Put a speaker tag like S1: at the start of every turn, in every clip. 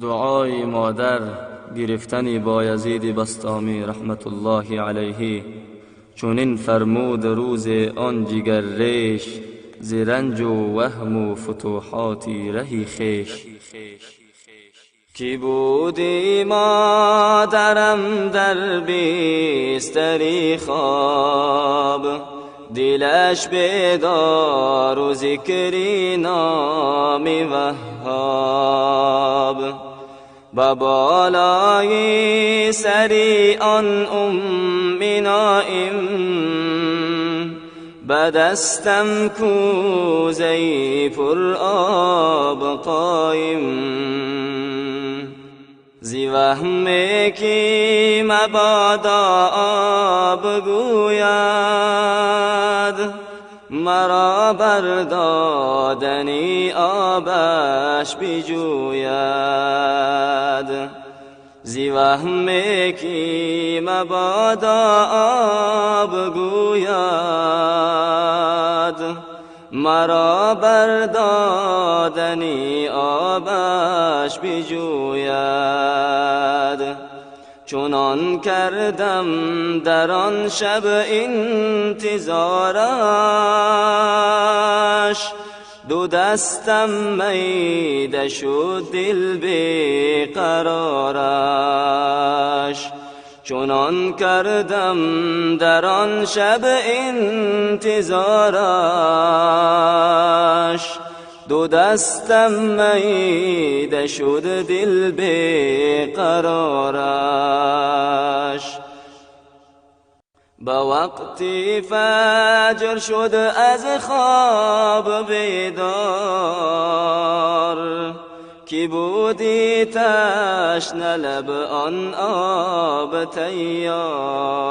S1: دعای مادر گرفتن بایزید بسطامی رحمت الله علیه چونین فرمود روز آن جگر ریش ز رنج و وهم و فتوحاتی رهی خیش. کی بودی مادرم در بیستری خواب، دلش بیدار و ذکری نام وهاب. با بالای سری آن نائم، به دستم کوزه‌ای پر آب قایم. زی وهمی که مبادا آب گوید، مرا بردادنی آبش بجوید. زی وهمی که مبادا آب گوید، مرا بردادنی آبش بجوید. چونان کردم در آن شب انتظارش، دو دستم میده شد دل بیقرارش. چونان کردم در آن شب انتظارش، دو دستم میده شد دل بیقرارش. با وقتی فجر شد از خواب بیدار، کی بودی تشنه لب آن آب تیار.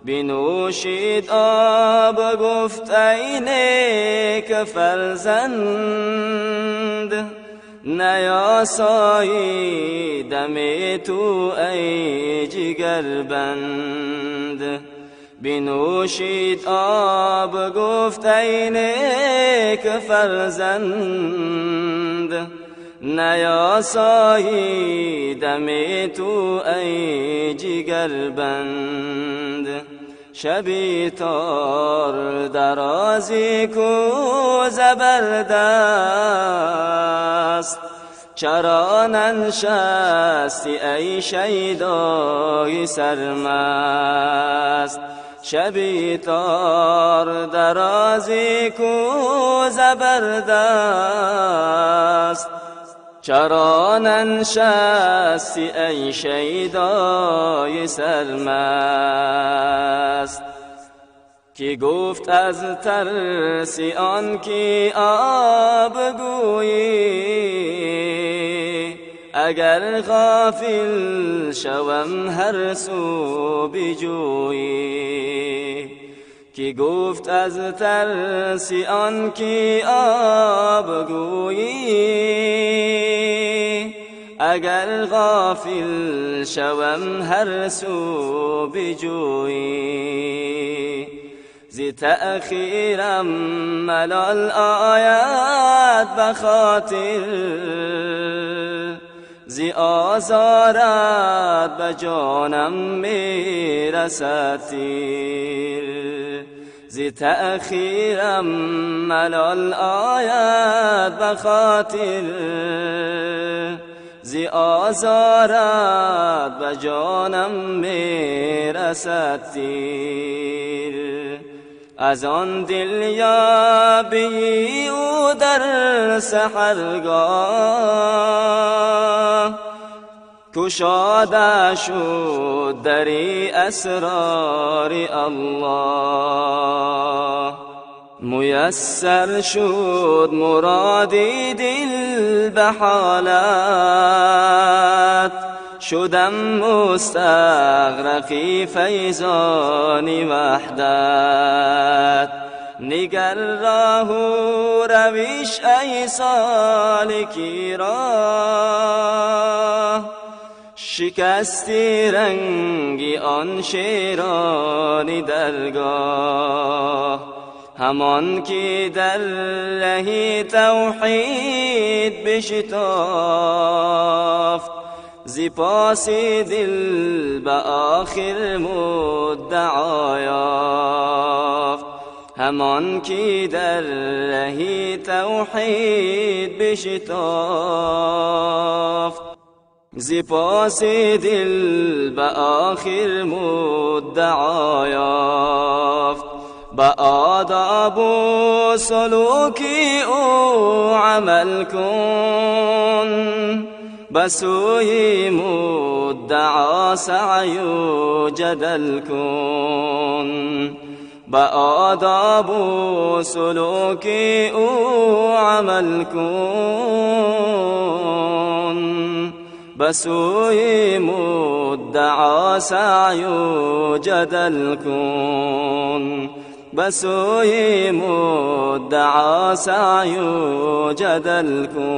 S1: بنوشید آب گفت ای نیک فرزند، نیاسایی دم تو ای جگربند. بنوشید آب گفت ای نیک فرزند، نیاسایی دم تو ای جگربند. شبی تار درازی کو زبردست، چرا ننشستی ای شیدای سرمست. شبی تار درازی کو زبردست، چرا ننشستی ای شیدای سرمست. کی گفت از ترس آن که آب گویی، اگر غافل شوم هر سو بجویی. کی گفت از ترس آن که آب گویی، اگر غافل شوم هر سو بجویی. زی تأخیرم ملال آید بخاطر، زی آزارت به جانم میرسد تیر. زی تأخیرم ملال آید بخاطر، زی آزارت به جانم میرسد تیر. از آن دل یابی او در سحرگاه، کشاده شد دری اسرار الله. میسر شد مرادی دل به حالت، شدم مستغرقی فیضان وحدت. نگر راه و رویش ای سالکی راه، شکستی رنگی آن شیرانی درگاه. همان کی در ره توحید بشتافت ز پاس دل به آخر مدعا یافت. همان کی در ره توحید بشتافت ز پاس دل به آخر مدعا یافت. به آداب و سلوکی او عمل کن به سوی مدعا سعی و جدل کن. به آداب و سلوکی او عمل کن به سوی مدعا سعی و جدل کن. به سوی مدعا سعی و جدل کن.